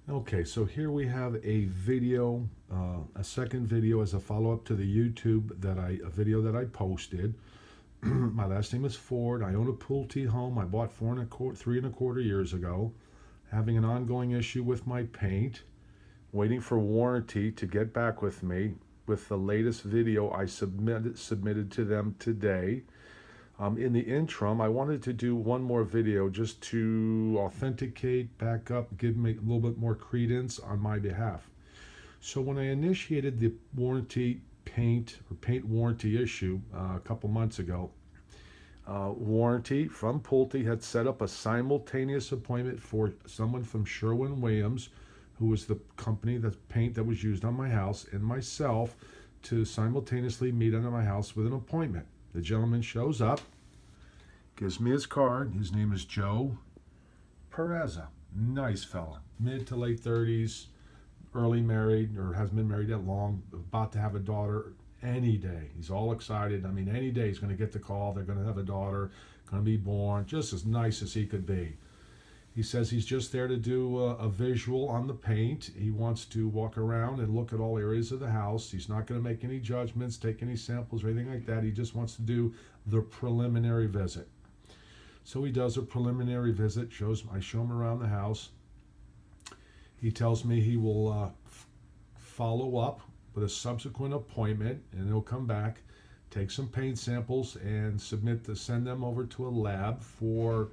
Okay, so here we have a video, a second video as a follow-up to the YouTube a video that I posted. My last name is Ford. I own a Pulte home I bought 3.25 years ago. Having an ongoing issue with my paint. Waiting for warranty to get back with me with the latest video I submitted to them today. In the interim, I wanted to do one more video just to authenticate, back up, give me a little bit more credence on my behalf. So when I initiated the paint warranty issue a couple months ago, warranty from Pulte had set up a simultaneous appointment for someone from Sherwin-Williams, who was the company paint that was used on my house, and myself to simultaneously meet under my house with an appointment. The gentleman shows up, gives me his card. His name is Joe Pereza. Nice fella. Mid to late 30s, early married, or hasn't been married that long, about to have a daughter any day. He's all excited. I mean, any day he's going to get the call. They're going to have a daughter, going to be born, just as nice as he could be. He says he's just there to do a visual on the paint. He wants to walk around and look at all areas of the house. He's not going to make any judgments, take any samples or anything like that. He just wants to do the preliminary visit. So he does a preliminary visit. I show him around the house. He tells me he will follow up with a subsequent appointment, and he'll come back, take some paint samples, and send them over to a lab for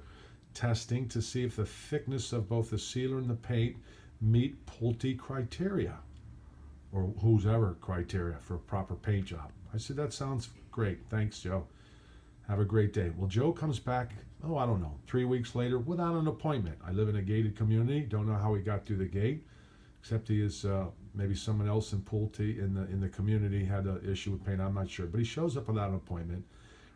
testing to see if the thickness of both the sealer and the paint meet Pulte criteria, or whose ever criteria for a proper paint job. I said, that sounds great. Thanks, Joe. Have a great day. Well, Joe comes back, I don't know, 3 weeks later without an appointment. I live in a gated community. Don't know how he got through the gate, except he is maybe someone else in Pulte in the community had an issue with paint. I'm not sure. But he shows up without an appointment.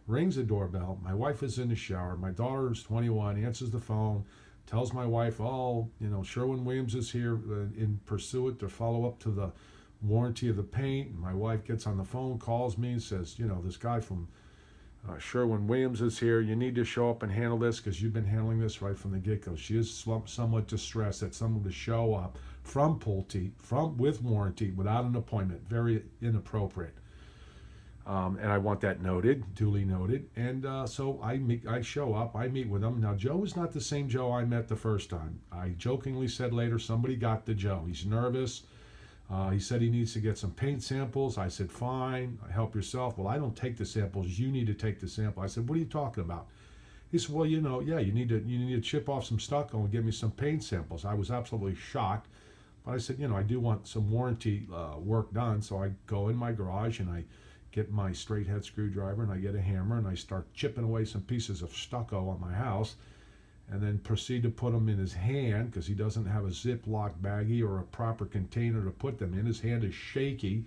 Rings the doorbell. My wife is in the shower. My daughter is 21. Answers the phone. Tells my wife, Sherwin-Williams is here in pursuit to follow up to the warranty of the paint. My wife gets on the phone, calls me, and says, this guy from Sherwin-Williams is here. You need to show up and handle this because you've been handling this right from the get-go. She is somewhat distressed that someone would show up from Pulte with warranty without an appointment. Very inappropriate. And I want that duly noted. And so I show up, I meet with him. Now, Joe is not the same Joe I met the first time. I jokingly said later, somebody got the Joe. He's nervous. He said he needs to get some paint samples. I said, fine, help yourself. Well, I don't take the samples. You need to take the sample. I said, what are you talking about? He said, well, you need to chip off some stucco and give me some paint samples. I was absolutely shocked. But I said, I do want some warranty work done. So I go in my garage and I get my straight head screwdriver and I get a hammer and I start chipping away some pieces of stucco on my house, and then proceed to put them in his hand because he doesn't have a Ziploc baggie or a proper container to put them in. His hand is shaky.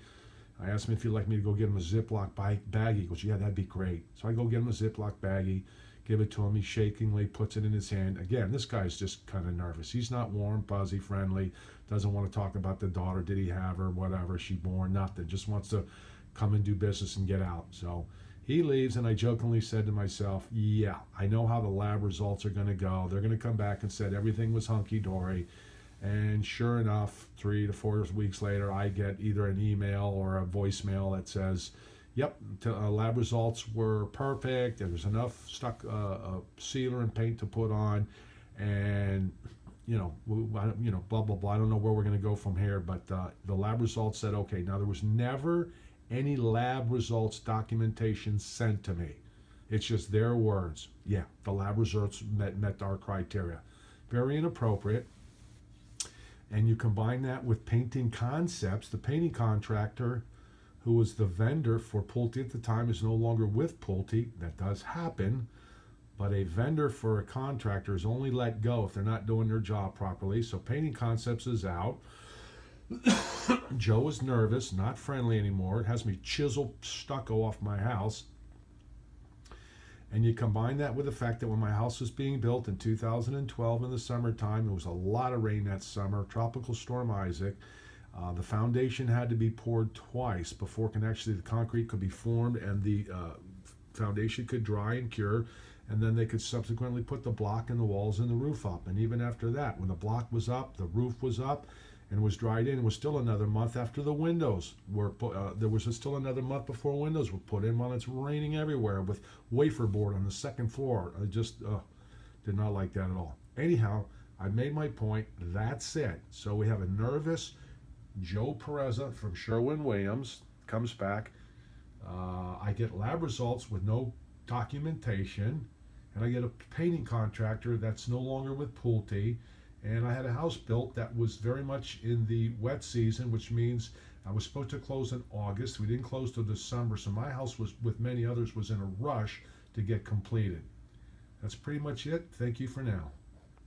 I asked him if he'd like me to go get him a Ziploc baggie. He goes, yeah, that'd be great. So I go get him a Ziploc baggie, give it to him. He shakingly puts it in his hand. Again, this guy's just kind of nervous. He's not warm, fuzzy, friendly, doesn't want to talk about the daughter. Did he have her, whatever, she born, nothing. Just wants to come and do business and get out. So he leaves, and I jokingly said to myself, yeah, I know how the lab results are going to go. They're going to come back and said everything was hunky-dory. And sure enough, 3 to 4 weeks later, I get either an email or a voicemail that says, yep, lab results were perfect. There was enough sealer and paint to put on. And, blah, blah, blah. I don't know where we're going to go from here. But the lab results said, okay. Now, there was never any lab results documentation sent to me. It's just their words. Yeah, the lab results met our criteria. Very inappropriate. And you combine that with Painting Concepts, the painting contractor who was the vendor for Pulte at the time is no longer with Pulte. That does happen. But a vendor for a contractor is only let go if they're not doing their job properly. So Painting Concepts is out. Joe is nervous, not friendly anymore. It has me chisel stucco off my house. And you combine that with the fact that when my house was being built in 2012 in the summertime, there was a lot of rain that summer, Tropical Storm Isaac. The foundation had to be poured twice before the concrete could be formed and the foundation could dry and cure. and then they could subsequently put the block and the walls and the roof up. And even after that, when the block was up, the roof was up, and was dried in, it was still another month after the windows were put. There was still another month before windows were put in, while it's raining everywhere with wafer board on the second floor. I just did not like that at all. Anyhow, I made my point. That's it. So we have a nervous Joe Pereza from Sherwin-Williams comes back. I get lab results with no documentation, and I get a painting contractor that's no longer with Pulte, and I had a house built that was very much in the wet season, which means I was supposed to close in August. We didn't close till December, so my house was, with many others, was in a rush to get completed. That's pretty much it. Thank you for now.